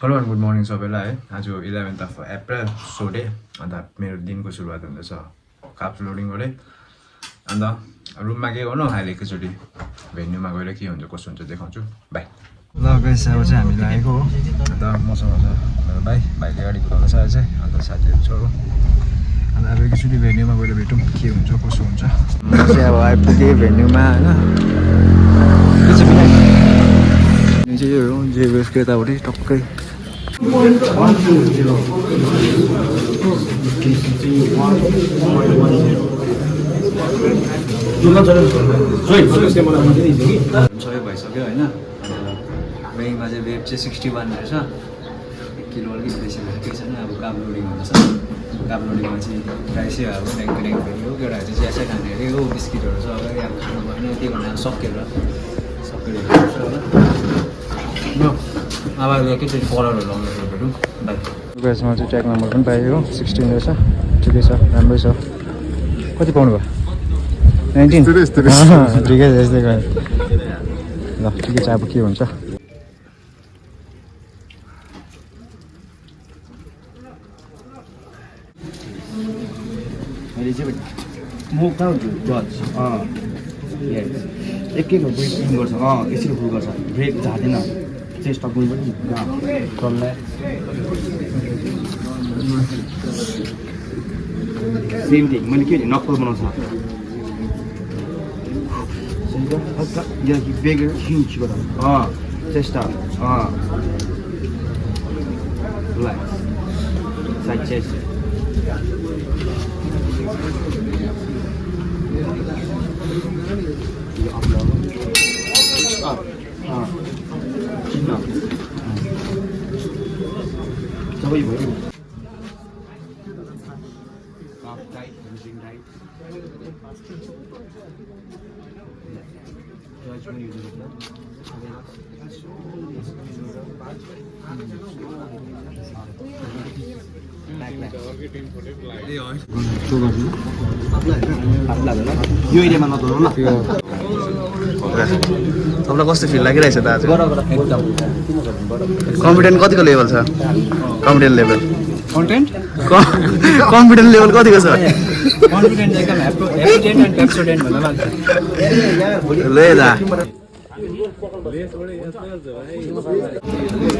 Hello and good morning सबैलाई है। आज 11th of April so day. अन्त मेरो दिनको सुरुवात हुँदैछ काप्स लोडिङबाटै। अन्त रुममा के गर्नु, अहिले एकैचोटि भेन्यूमा गएर के हुन्छ कसो हुन्छ देखाउँछु। बाई। ल गाइस, अब चाहिँ हामी लागेको हो। अन्त मसँग छ मेरो भाइले गाडी कुदाउँदैछ अहिले चाहिँ। अन्त साथीहरू छ हो। अन्त अब एकैचोटि भेन्यूमा गएर भेटौँ के हुन्छ कसो हुन्छ। म चाहिँ अब आइपुगेँ भेन्यूमा होइन। चाहिँ यो हो जेबेसको यतापट्टि टक्कै। सबै भइसक्यो होइन। वेइङमा चाहिँ वेब चाहिँ 61 रहेछ। 1 किलो अलिकति बेसी भएर केही छैन। अब काप लोडिङ हुन्छ। काप लोडिङमा चाहिँ प्राइसै अब ऱ्याङ्क फेरि हो। केटाहरू चाहिँ चियासै खाने अरे हो, बिस्किटहरू छ अब खानु भएन त्यही भन्दा सकेर अब एकैचोटि कलरहरू लाउनु भेटौँ। गाइसमा चाहिँ ट्याग नम्बर पनि पाइयो 16 रहेछ। ठिकै छ, राम्रै छ। कति पाउनु भयो? 19 ठिकै छ, यस्तै गयो ल। ठिकै छ, अब के हुन्छ। म कहाँ हुन्छु जज एक ब्रेक गर्छ यसरी फुल गर्छ, ब्रेक झाँदैन, चेस्ट अप पनि सेम थिङ। मैले के भने नक्कल बनाउँछ बेगर ह्युज गर्छ chest up relax side chest सबै भयो। यो एरियामा नदौडौँ ल। तपाईँलाई कस्तो फिल लागिरहेछ त आज? कन्फिडेन्ट कतिको लेभल छ? कन्फिडेन्ट लेभल कन्फिडेन्ट लेभल कतिको छ?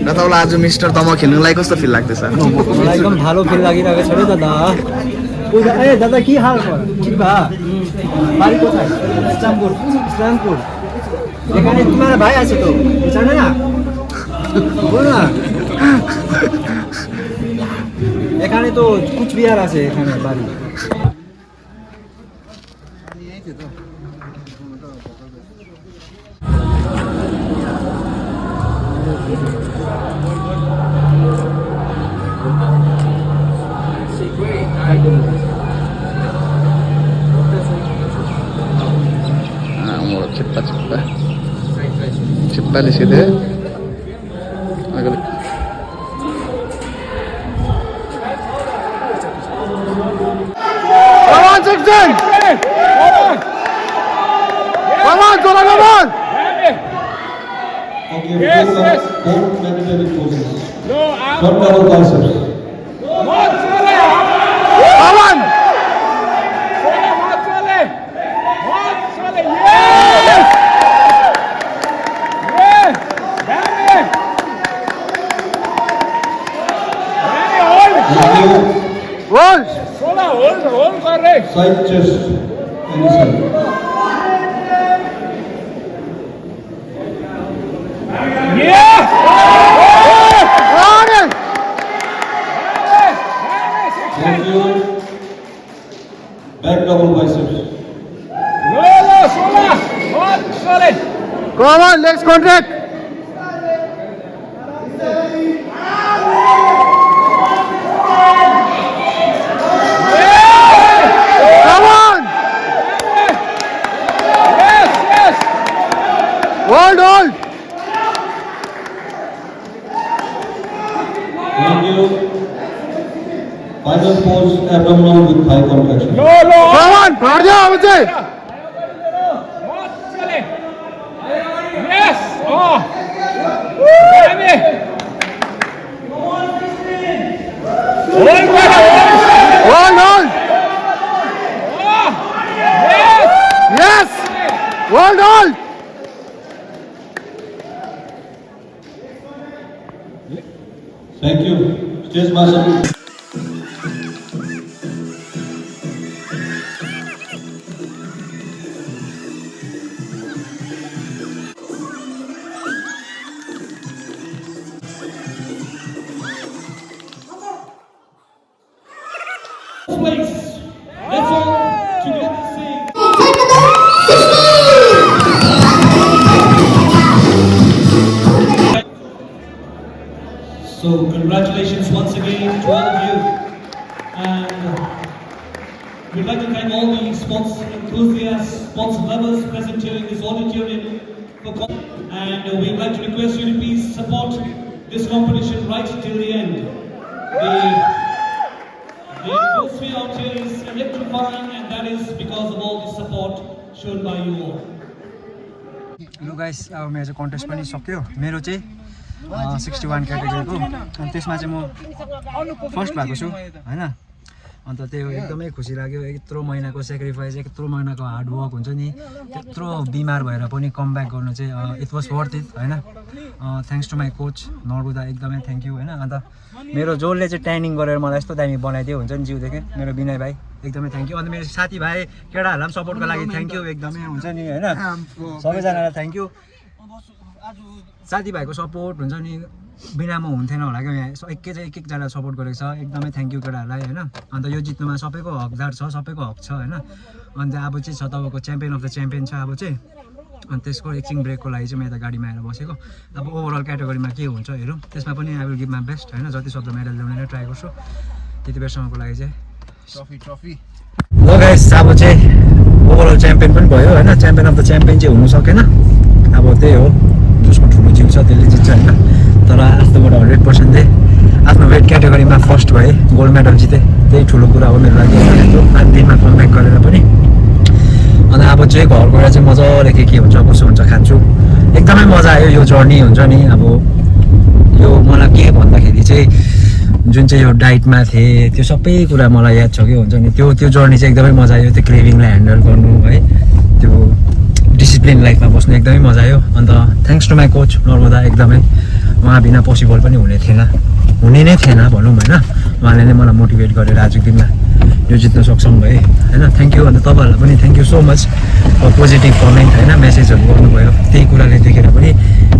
र तपाईँलाई आज मिस्टर तम खेल्नुलाई कस्तो फिल लाग्दैछ? एकदम भालो फिल लागिरहेको छ नि दादा। ए दादा के हाल छ? ठिक भा? बारी को थाय? इस्लामपुर। এখানে तुम्हारा भाई আছে तो জানে না? बोल ना। এখানে তো কুচবিহার আছে এখানে বাড়ি। Cepat di situ. Come on, Jackson! Come on, come on! Yes, yes. Don't mandatory poses. No, I'm double biceps. Come on! Roll! Hold correct. Side chest. Any side. Yeah! On it! Thank you. Back double biceps. Come on, legs contract! Hold! Thank you. Final pose, abdominal with thigh contraction. Come on, Bharja, Vijay! Yes! Oh! Hold on! Yes! Hold on! Thank you. Stage master. Place. Let's all together sing. So congratulations once again to all of you, and we'd like to thank all the sports enthusiasts, sports lovers present here in this auditorium and we'd like to request you to please support this competition right till the end. The atmosphere out here is electrifying, and that is because of all the support shown by you all. लु guys अब मेरो चाहिँ contest पनि सक्यो मेरो चाहिँ 61 क्याटेगोरीको अनि त्यसमा चाहिँ म फर्स्ट भएको छु हैन अन्त त्यो एकदमै खुसी लाग्यो यत्रो महिनाको सेक्रिफाइस यत्रो महिनाको हार्ड वर्क हुन्छ नि त्यत्रो बिमार भएर पनि कमब्याक गर्नु चाहिँ इट वाज वर्थ इट हैन थ्याङ्क्स टु माई कोच नर्बुदा एकदमै थ्याङ्क यू हैन अन्त मेरो जसले चाहिँ ट्रेनिङ गरेर मलाई यस्तो दामी बनाइदियो हुन्छ नि जिउदेखि मेरो विनय भाइ एकदमै थ्याङ्क यू अन्त मेरो साथीभाइ केटाहरूलाई पनि सपोर्टको लागि थ्याङ्क यू एकदमै हुन्छ नि हैन सबैजनालाई थ्याङ्क यू साथीभाइको सपोर्ट हुन्छ नि बिना म हुन्थेन होला क्या यहाँ एकजना सपोर्ट गरेको छ एकदमै थ्याङ्क यू केटाहरूलाई हैन अन्त यो जित्नुमा सबैको हकदार छ सबैको हक छ हैन अन्त अब चाहिँ छ तपाईँको च्याम्पियन अफ द च्याम्पियन छ अब चाहिँ अनि त्यसको एकछिन ब्रेकको लागि चाहिँ म यता गाडीमा आएर बसेको अब ओभरअल क्याटेगोरीमा के हुन्छ हेरौँ त्यसमा पनि I will give my best होइन जति सक्दो मेडल ल्याउने नै ट्राई गर्छु त्यति बेरसम्मको लागि चाहिँ ट्रफी ल गाइस अब चाहिँ ओभरअल च्याम्पियन पनि भयो होइन च्याम्पियन अफ द च्याम्पियन चाहिँ हुनु सकेन अब त्यही हो जसको ठुलो जिउ छ त्यसले जित्छ होइन तर आफ्नोबाट 100% दे आफ्नो वेट क्याटेगोरीमा फर्स्ट भए गोल्ड मेडल जितेँ त्यही ठुलो कुरा हो मेरो लागि 8 दिनमा कमब्याक गरेर पनि अनि अब चाहिँ घर गएर चाहिँ मजाले के हुन्छ कसो हुन्छ खान्छु एकदमै मजा आयो यो जर्नी हुन्छ नि अब यो मलाई के भन्दाखेरि चाहिँ जुन चाहिँ यो डाइटमा थिएँ त्यो सबै कुरा मलाई याद छ कि हुन्छ नि त्यो जर्नी चाहिँ एकदमै मजा आयो त्यो क्रेभिङलाई ह्यान्डल गर्नु है त्यो डिसिप्लिन लाइफमा बस्नु एकदमै मजा आयो अन्त thanks to my coach Narmada एकदमै उहाँ बिना पोसिबल पनि हुने नै थिएन भनौँ होइन उहाँले नै मलाई मोटिभेट गरेर आजको दिनमा यो जित्न सक्षम भएँ होइन थ्याङ्क यू अन्त तपाईँहरूलाई पनि thank you so much positive comment होइन मेसेजहरू गर्नुभयो त्यही कुराले देखेर पनि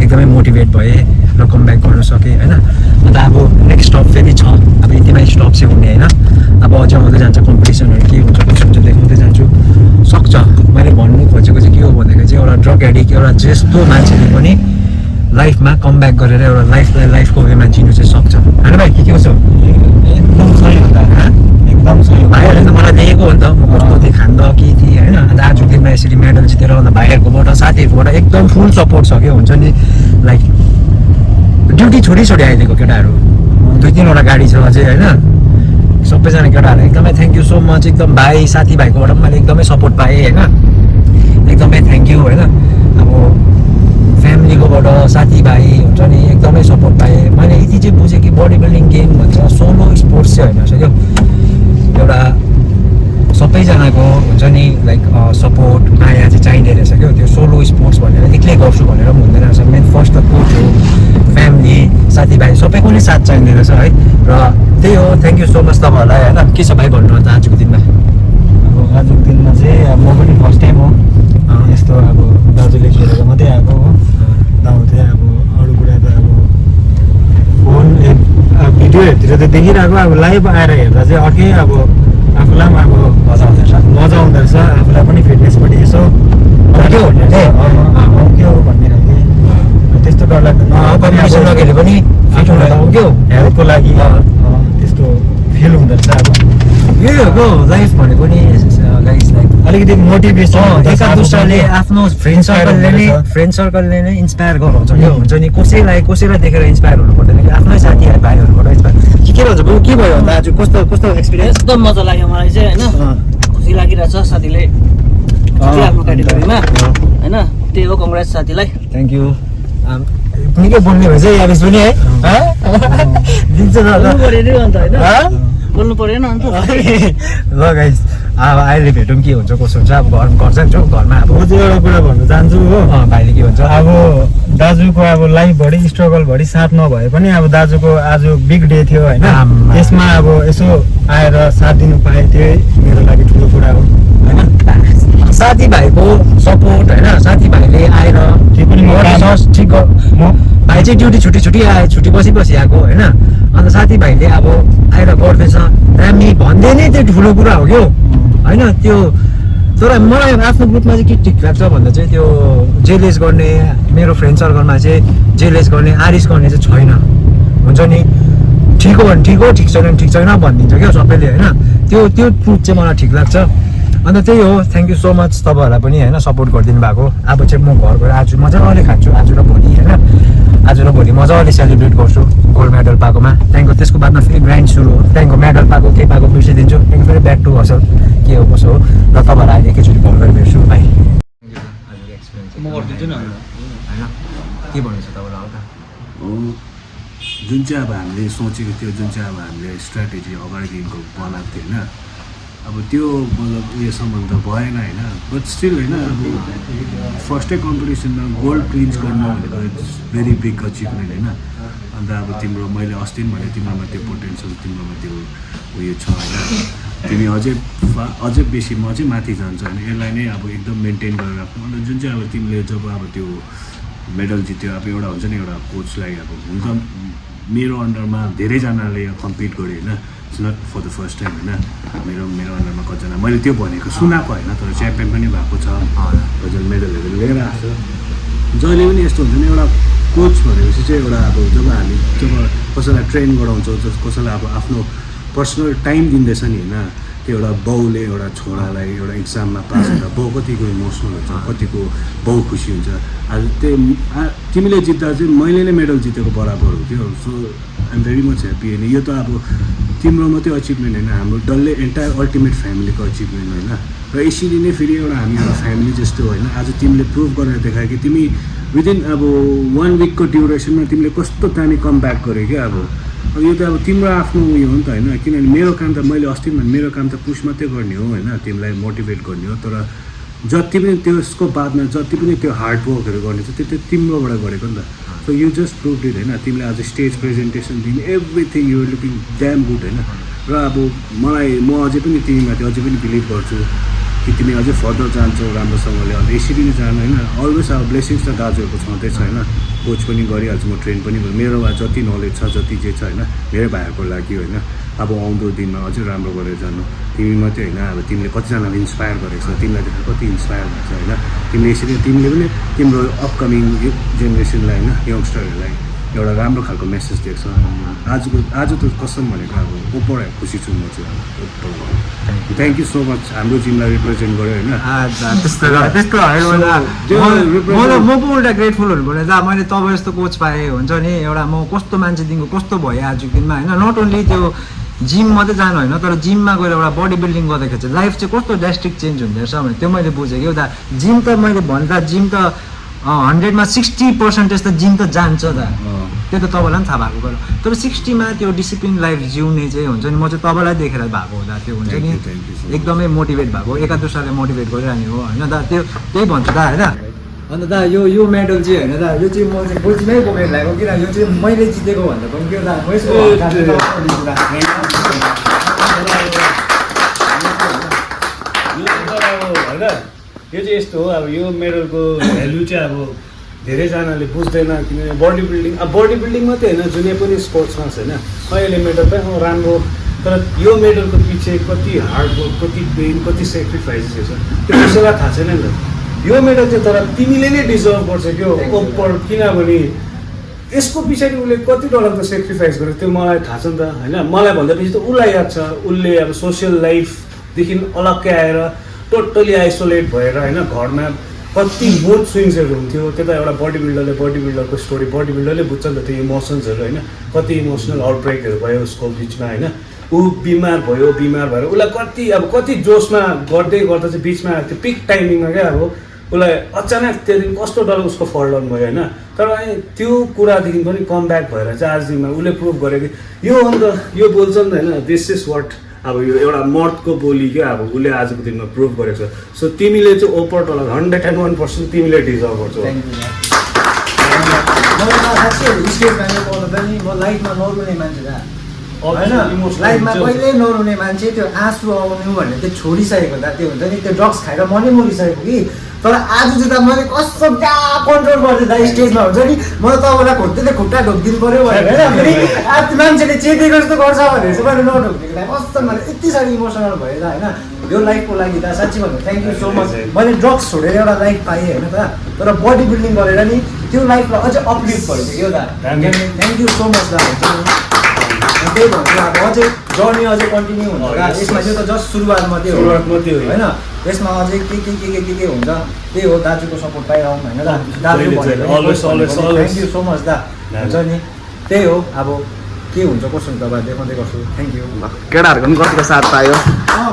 एकदमै मोटिभेट भएँ र कमब्याक गर्न सकेँ होइन अन्त अब नेक्स्ट स्टप फेरि छ अब यतिमै स्टप चाहिँ हुने होइन अब अझै आउँदै जान्छ कम्पिटिसनहरू के हुन्छ कसो हुन्छ देखाउँदै जान्छु सक्छ मैले भन्नु खोजेको चाहिँ के हो भन्दाखेरि चाहिँ एउटा ड्रग एडिक्ट एउटा जस्तो मान्छेले पनि लाइफमा कमब्याक गरेर एउटा लाइफलाई लाइफको वेमा जिनु चाहिँ सक्छ होइन भाइ के कसो एकदम सही हो त एकदम सही भाइहरूले त मलाई देखेको हो नि त म कस्तो थिएँ खान्दा के थिएँ होइन अन्त आजको दिनमा यसरी मेडल जितेर अन्त भाइहरूकोबाट साथीहरूकोबाट एकदम फुल सपोर्ट छ क्या हुन्छ नि लाइक ड्युटी छोडी आइदिएको केटाहरू 2-3वटा गाडी छ अझै होइन सबैजना केटाहरूलाई एकदमै थ्याङ्क यू सो मच एकदम भाइ साथीभाइकोबाट पनि मैले एकदमै सपोर्ट पाएँ होइन एकदमै थ्याङ्क यू होइन अब फ्यामिलीकोबाट साथीभाइ हुन्छ नि एकदमै सपोर्ट पाएँ मैले यति चाहिँ बुझेँ कि बडी बिल्डिङ गेम भन्छ सोलो स्पोर्ट्स चाहिँ होइन सक्यो एउटा सबैजनाको हुन्छ नि लाइक सपोर्ट माया चाहिँ चाहिँदो रहेछ क्या त्यो सोलो स्पोर्ट्स भनेर एक्लै गर्छु भनेर पनि हुँदैन रहेछ मेन फर्स्ट त कोच हो फ्यामिली साथीभाइ सबैको नै साथ चाहिँदो रहेछ है र त्यही हो थ्याङ्क यू सो मच तपाईँहरूलाई होइन के छ भाइ भन्नु अन्त आजको दिनमा अब आजको दिनमा चाहिँ अब म पनि फर्स्ट टाइम हो यस्तो अब दाजुले खेलेर मात्रै आएको हो नभए अब अरू कुरा त अब फोन भिडियोहरूतिर त देखिरहेको अब लाइभ आएर हेर्दा चाहिँ अर्कै अब आफूलाई पनि अब मजा आउँदो रहेछ आफूलाई पनि फिटनेसपट्टि यसो के हो भनिरहेको थिएँ त्यस्तो डर लाग्दैन पनि हेल्थको लागि त्यस्तो फिल हुँदो रहेछ अब यही हो लाइफ भनेको नि अलिकति मोटिभेसन एकादुसराले आफ्नो फ्रेन्ड सर्कलले नै इन्सपायर गराउँछ यो हुन्छ नि कसैलाई देखेर इन्सपायर हुनु पर्दैन कि आफ्नै साथी भाइहरूबाट इन्सपायर के भन्छ बरु के भयो अन्त आज कस्तो एक्सपिरियन्स एकदम मजा लाग्यो मलाई चाहिँ होइन खुसी लागिरहेछ साथीले आफ्नो क्याटेगोरीमा होइन त्यही हो कङ्ग्रेस साथीलाई थ्याङ्क यू निकै बोल्ने भएछ यावेश पनि है दिन्छ न बोल्नु पर्यो नि अन्त होइन ल बोल्नु परेन अन्त गाइस अब अहिले भेटौँ के हुन्छ कसो हुन्छ अब घर जान्छु घरमा अब म चाहिँ एउटा कुरा भन्न चाहन्छु हो भाइले के भन्छ अब दाजुको अब लाइफभरि स्ट्रगलभरि साथ नभए पनि अब दाजुको आज बिग डे थियो होइन आम्मा। त्यसमा अब यसो आएर साथ दिनु पाए त्यही मेरो लागि ठुलो कुरा हो होइन साथीभाइको सपोर्ट होइन साथीभाइले आएर त्यो पनि म काम- ठिक म भाइ चाहिँ ड्युटी छुट्टी आयो छुट्टी बसी आएको होइन अन्त साथीभाइले अब आएर गर्दैछ हामी भन्दै नै त्यो ठुलो कुरा हो क्या होइन त्यो तर मलाई आफ्नो ग्रुपमा चाहिँ के ठिक लाग्छ भन्दा चाहिँ त्यो जेलेस गर्ने मेरो फ्रेन्ड सर्कलमा चाहिँ जेलेस गर्ने आरिस गर्ने चाहिँ छैन हुन्छ नि ठिक हो भने ठिक हो ठिक छैन भने ठिक छैन भनिदिन्छ क्या सबैले होइन त्यो चाहिँ मलाई ठिक लाग्छ अन्त त्यही हो थ्याङ्क यू सो मच तपाईँहरूलाई पनि होइन सपोर्ट गरिदिनु भएको अब चाहिँ म घर गएर आज मजाले खान्छु आज र भोलि होइन आज र भोलि मजाले सेलिब्रेट गर्छु गोल्ड मेडल पाएकोमा त्यहाँदेखिको त्यसको बादमा फेरि ग्राइन्ड सुरु हो त्यहाँदेखिको मेडल पाएको के पाएको बिर्सिदिन्छु त्यहाँदेखि फेरि ब्याक टु हसल के हो कसो हो र तपाईँहरूलाई अहिले एकैचोटि फोन गरेर भेट्छु भाइ म गरिदिन्छु नि अन्त होइन के भन्नु छ तपाईँलाई हल्का हो जुन चाहिँ अब हामीले सोचेको थियो जुन चाहिँ अब हामीले स्ट्राटेजी अगाडिदेखिको बनाएको थियो होइन अब त्यो मतलब उयोसम्म त भएन होइन बट स्टिल होइन अब फर्स्टै कम्पिटिसनमा गोल्ड क्लिन्च गर्नु भनेको इट्स भेरी बिग अचिभमेन्ट होइन अन्त अब तिम्रो मैले अस्ति पनि भने तिम्रोमा त्यो पोटेन्सियल तिम्रोमा त्यो उयो छ होइन तिमी अझै बेसी म चाहिँ माथि जान्छ होइन यसलाई नै अब एकदम मेन्टेन गरेर राख्नु अन्त जुन चाहिँ अब तिमीले जब अब त्यो मेडल जित्यो अब एउटा हुन्छ नि एउटा कोचलाई अब हुन त मेरो अन्डरमा धेरैजनाले कम्पिट गऱ्यो होइन it's not for the first time होइन मेरो अन्डरमा कतिजना मैले त्यो भनेको सुनाएको होइन तर च्याम्पियन पनि भएको छ कतिजना मेडलहरू लिएर आएको छ जहिले पनि यस्तो हुन्छ नि एउटा कोच भनेपछि चाहिँ एउटा अब जब कसैलाई ट्रेन गराउँछौँ कसैलाई अब आफ्नो पर्सनल टाइम दिँदैछ नि होइन त्यो एउटा बाउले एउटा छोरालाई एउटा इक्जाममा पास हुँदा बाउ कतिको इमोसनल हुन्छ कतिको बाउ खुसी हुन्छ आज तिमीले जित्दा चाहिँ मैले नै मेडल जितेको बराबर हो त्यो so I'm very much happy होइन यो त अब तिम्रो मात्रै अचिभमेन्ट होइन हाम्रो डल्लै एन्टायर अल्टिमेट फ्यामिलीको अचिभमेन्ट होइन र यसरी नै फेरि एउटा हामी एउटा फ्यामिली जस्तो होइन आज तिमीले प्रुभ गरेर देखायो कि तिमी विदिन अब 1 विकको ड्युरेसनमा तिमीले कस्तो दामी कम ब्याक गर्यो क्या अब यो त अब तिम्रो आफ्नो उयो हो नि त होइन किनभने मेरो काम त मैले अस्ति भने मेरो काम त पुस मात्रै गर्ने हो होइन तिमीलाई मोटिभेट गर्ने हो तर जति पनि त्यसको बादमा जति पनि त्यो हार्डवर्कहरू गर्ने छ त्यो तिम्रोबाट गरेको नि त so you just prove it होइन तिमीले आज स्टेज प्रेजेन्टेसन दिने everything you looking damn good होइन र अब म अझै पनि तिमीमाथि अझै पनि बिलिभ गर्छु कि तिमी अझै फर्दर जान्छौ राम्रोसँगले अन्त यसरी नै जानु होइन अलवेज अब ब्लेसिङ्स त दाजुहरूको छँदैछ होइन कोच पनि गरिहाल्छु म ट्रेन पनि मेरोमा जति नलेज छ जति जे छ होइन मेरै भाइहरूको लागि होइन अब आउँदो दिनमा अझै राम्रो गरेर जानु तिमी मात्रै होइन अब तिमीले कतिजनालाई इन्सपायर गरेको छ तिमीलाई देखेर कति इन्सपायर हुन्छ होइन तिमीले यसरी तिमीले पनि तिम्रो अपकमिङ जेनेरेसनलाई होइन यङ्स्टरहरूलाई एउटा राम्रो खालको मेसेज दिएको छ आज त कसम भनेको अब ओपर खुसी छु म चाहिँ थ्याङ्क यू सो मच हाम्रो टिमलाई रिप्रेजेन्ट गर्यो होइन म पो उल्टा ग्रेटफुल हुनुपर्ने दा मैले तपाईँ जस्तो कोच पाएँ हुन्छ नि एउटा म कस्तो मान्छेदेखिको कस्तो भयो आजको दिनमा होइन नट ओन्ली त्यो जिम मात्रै जानु होइन तर जिममा गएर एउटा बडी बिल्डिङ गर्दाखेरि चाहिँ लाइफ चाहिँ कस्तो ड्रास्टिक चेन्ज हुँदो रहेछ भने त्यो मैले बुझेँ कि दा जिम त मैले भन्दा जिम त 100मा 60% त जिम त जान्छ दा त्यो त तपाईँलाई पनि थाहा भएको कुरा तर 60मा त्यो डिसिप्लिन लाइफ जिउने चाहिँ हुन्छ नि म चाहिँ तपाईँलाई देखेर भएको हुँदा त्यो हुन्छ नि एकदमै मोटिभेट भएको एका दुसराले मोटिभेट गरिरहने हो होइन दा त्यही भन्छु दा होइन अन्त दा यो मेडल चाहिँ होइन दा यो चाहिँ म चाहिँ बोझमै बोकेर ल्याएको किन यो चाहिँ मैले जितेको भन्दा पनि के दा यो चाहिँ यस्तो हो अब यो मेडलको भ्यालु चाहिँ अब धेरैजनाले बुझ्दैन किनभने बडी बिल्डिङ मात्रै होइन जुनै पनि स्पोर्ट्समा छैन अहिले मेडल पनि राम्रो तर यो मेडलको पछि कति हार्डवर्क कति पेन कति सेक्रिफाइसेस छ त्यो कसैलाई थाहा छैन नि त यो मेडल चाहिँ तर तिमीले नै डिजर्भ गर्छ त्यो ओपर किनभने यसको पछाडि उसले कति डरलाग्दो सेक्रिफाइस गर्यो त्यो मलाई थाहा छ नि त होइन मलाई भन्दापछि त उसलाई याद छ उसले अब सोसियल लाइफदेखि अलग्गै आएर टोटली आइसोलेट भएर होइन घरमा कति मुड स्विङ्सहरू हुन्थ्यो त्यो त एउटा बडी बिल्डरको स्टोरी बडी बिल्डरले बुझ्छ नि त त्यो इमोसन्सहरू होइन कति इमोसनल आउटब्रेकहरू भयो उसको बिचमा होइन ऊ बिमार भएर उसलाई कति जोसमा गर्दा चाहिँ बिचमा त्यो पिक टाइमिङमा क्या अब उसलाई अचानक त्यहाँदेखि कस्तो डर उसको फल डाउन भयो होइन तर अनि त्यो कुरादेखि पनि कम ब्याक भएर चाहिँ आजदेखिमा उसले प्रुभ गर्यो कि यो अन्त यो बोल्छ नि त होइन दिस इज वाट अब यो एउटा मर्दको बोली क्या अब उसले आजको दिनमा प्रुभ गरेको छ सो तिमीले चाहिँ ओपर डलर 101% तिमीले डिजर्भ गर्छौ मलाई साँच्चै स्टेजमा पाउनु पनि म लाइफमा नरुने मान्छे दा होइन लाइफमा कहिले नरुने मान्छे त्यो आँसु आउनु भन्ने त्यो छोडिसकेको दा त्यो हुन्छ नि त्यो ड्रग्स खाएर म नै मरिसकेको कि तर आज चाहिँ त मैले कस्तो कन्ट्रोल गर्दै दा स्टेजमा हुन्छ नि म त तपाईँलाई खोज्दै खुट्टा ढोकिदिनु पऱ्यो भनेर होइन फेरि आज मान्छेले चेतेको जस्तो गर्छ भनेर चाहिँ मैले नढोकिदिएको दा कस्तो मलाई यति साह्रो इमोसनल भयो दा होइन यो लाइफको लागि दा साँच्ची भन्नु थ्याङ्क यू सो मच मैले ड्रग्स छोडेर एउटा लाइफ पाएँ होइन दा तर बडी बिल्डिङ गरेर नि त्यो लाइफलाई अझै अपलिफ्ट भइसक्यो दा थ्याङ्क यू सो मच दा त्यही भन्छु अब अझै जर्नी अझै कन्टिन्यू हुन्छ यसमा चाहिँ त जस्ट सुरुवात मात्रै हो होइन यसमा अझै के हुन्छ त्यही हो दाजुको सपोर्ट पाइरहँ होइन दा दाजु थ्याङ्क यू सो मच दा हुन्छ नि त्यही हो अब के हुन्छ कसो हुन्छ तपाईँ देखाउँदै गर्छु थ्याङ्क यू केटाहरूको पनि कतिको साथ पायो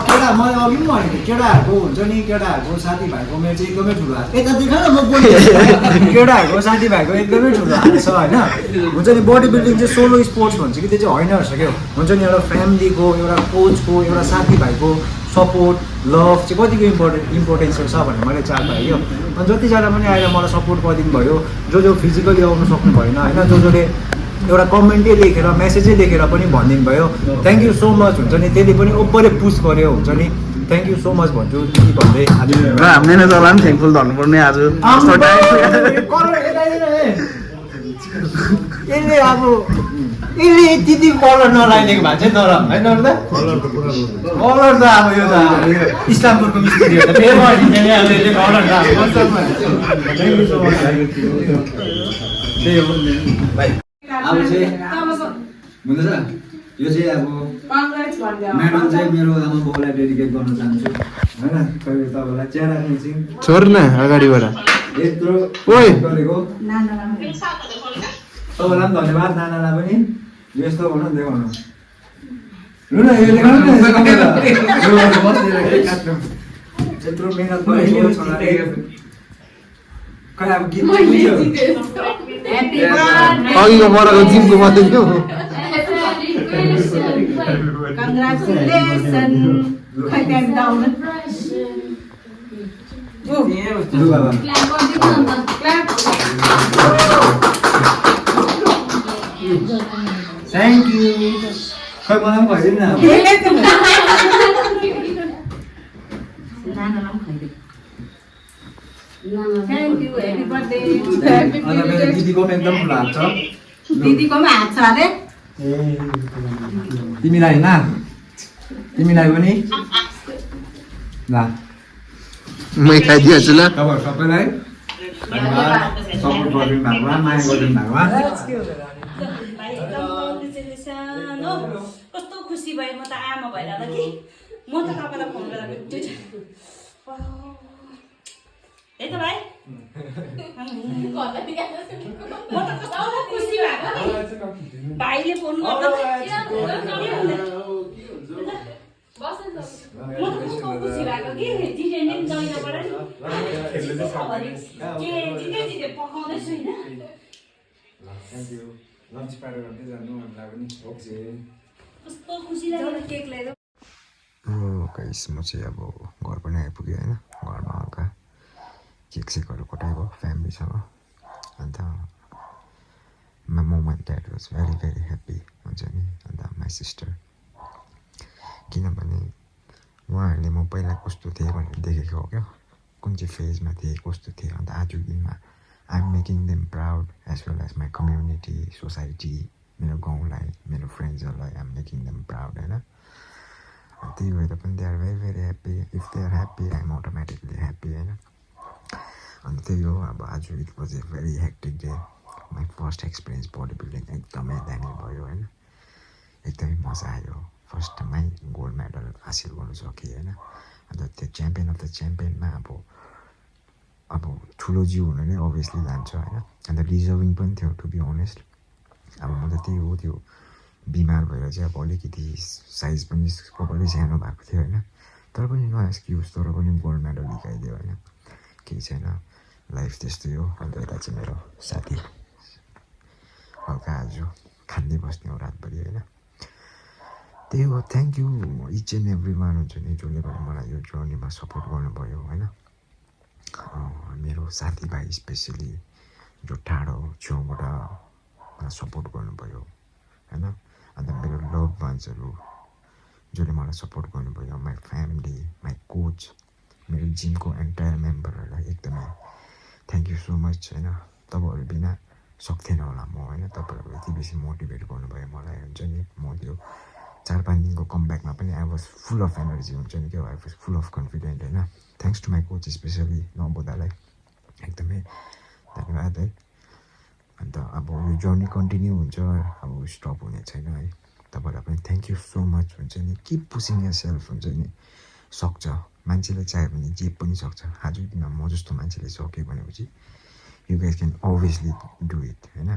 केटा मैले अघि पनि भनेको केटाहरूको हुन्छ नि केटाहरूको साथीभाइको मेरो चाहिँ एकदमै ठुलो हात यता देख न म बोलिरहेको केटाहरूको साथीभाइको एकदमै ठुलो हात छ होइन हुन्छ नि बडी बिल्डिङ चाहिँ सोलो स्पोर्ट्स भन्छ कि त्यो चाहिँ होइन रहेछ क्या हुन्छ नि एउटा फ्यामिलीको एउटा कोचको एउटा साथीभाइको सपोर्ट लभ चाहिँ कतिको इम्पोर्टेन्स छ भनेर मैले चाह पाएँ क्या अनि जतिजना पनि आएर मलाई सपोर्ट गरिदिनु भयो जो फिजिकली आउनु सक्नु भएन होइन जसले एउटा कमेन्टै लेखेर मेसेजै लेखेर पनि भनिदिनु भयो थ्याङ्क यू सो मच हुन्छ नि त्यसले पनि ओभरै पुस गर्यो हुन्छ नि थ्याङ्क यू सो मच भन्छु कि भन्दै र हामीले नै जसलाई पनि थ्याङ्कफुल भन्नुपर्ने आज यसले अब यसले त्यति कलर नलाइदिएको भएको चाहिँ तर होइन कलर त अब यो त इस्लामपुरको मिस्त्रीहरू त फेरि कलर त त्यही हो अब चाहिँ हुँदैछ यो चाहिँ अब मेडल चाहिँ मेरो आमा बाउलाई डेडिकेट गर्न चाहन्छु होइन तपाईँलाई च्यारा एकछिन छोड न अगाडिबाट यत्रो ओइ गरेको तपाईँलाई पनि धन्यवाद नानालाई पनि यस्तो गर्नु देखाउनु लु न यो देखाउनु यत्रो मेहनत गरेको खै अब गीत अघिको बडाको जिमको मात्रै थियो थ्याङ्क यू खै मलाई पनि खुवाइदिनु न Thank you, happy birthday. अनि मेरो दिदीको पनि एकदम ठुलो हात छ दिदीको पनि हात छ अरे तिमीलाई ना तिमीलाई पनि ल मै खाइदिइहाल्छु ल तपाईँहरू सबैलाई सपोर्ट गरिदिनु भएकोमा माया गरिदिनु भएकोमा कस्तो खुसी भयो म त आमा भएर कि म त तपाईँलाई फोन गरेर है त भाइ म त कस्तो खुसी भएको नि भाइले फोन गर्दा म त कस्तो खुसी भएको कि जितेन नि दैलोबाट नि के जिते पकाउँदैछु होइन लन्च पार्टी गर्दै जानु हामीलाई पनि कस्तो खुसी लाग्यो केक लिएर गाइस म चाहिँ अब घर पनि आइपुगेँ होइन घरमा हल्का केक सेकहरू कटाएको फ्यामिलीसँग अन्त my momo and dad was very very happy हुन्छ नि अन्त माई सिस्टर किनभने उहाँहरूले म पहिला कस्तो थिएँ भनेर देखेको हो क्या कुन चाहिँ फेजमा थिएँ कस्तो थिएँ अन्त आजको दिनमा I am making them proud as well as my community society मेरो गाउँलाई मेरो फ्रेन्ड्सहरूलाई I am making them proud होइन त्यही भएर पनि they are very very happy if they are happy I am automatically happy होइन अन्त त्यही हो अब आज it was a very hectic day my first experience body building एकदमै दामी भयो होइन एकदमै मजा आयो फर्स्टमै गोल्ड मेडल हासिल गर्नु सकेँ होइन अन्त त्यो च्याम्पियन अफ द च्याम्पियनमा अब ठुलो जिउ हुनु नै अभियसली जान्छ होइन अन्त डिजर्भिङ पनि थियो टु बी अनेस्ट अब म त त्यही हो त्यो बिमार भएर चाहिँ अब अलिकति साइज पनि कपालै सानो भएको थियो होइन तर पनि नो एक्सक्युज तर पनि गोल्ड मेडल हिर्काइदियो होइन केही छैन लाइफ त्यस्तै हो अन्त यता चाहिँ मेरो साथी हल्का आज खाँदै बस्ने हो रातभरि होइन त्यही हो thank you each and every one हुन्छ नि जसले पनि मलाई यो जर्नीमा सपोर्ट गर्नुभयो होइन मेरो साथीभाइ स्पेसली जो टाढो छेउबाट मलाई सपोर्ट गर्नुभयो होइन अन्त मेरो लभ वान्सहरू जसले मलाई सपोर्ट गर्नुभयो माई फ्यामिली माई कोच मेरो जिमको एन्टायर मेम्बरहरूलाई एकदमै थ्याङ्क यू सो मच होइन तपाईँहरू बिना सक्थेन होला म होइन तपाईँहरू यति बेसी मोटिभेट गर्नुभयो मलाई हुन्छ नि म त्यो 4-5 दिनको कमब्याकमा पनि I was full of energy हुन्छ नि क्या I was full of confident होइन thanks to my coach specially नवोदालाई एकदमै धन्यवाद है अन्त अब यो जर्नी कन्टिन्यू हुन्छ अब स्टप हुने छैन है तपाईँहरूलाई पनि थ्याङ्क यू सो मच हुन्छ नि किप पुसिङ यर सेल्फ हुन्छ नि सक्छ मान्छेले चाह्यो भने जे पनि सक्छ आजको दिनमा म जस्तो मान्छेले सक्यो भनेपछि you guys can obviously do it होइन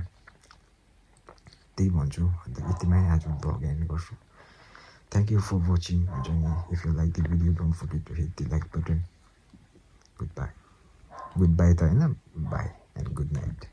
त्यही भन्छु अन्त यतिमै आज ब्लग एन्ड गर्छु थ्याङ्क यू फर वाचिङ हुन्छ नि if you like the video don't forget to hit the like button goodbye त होइन बाई एन्ड गुड नाइट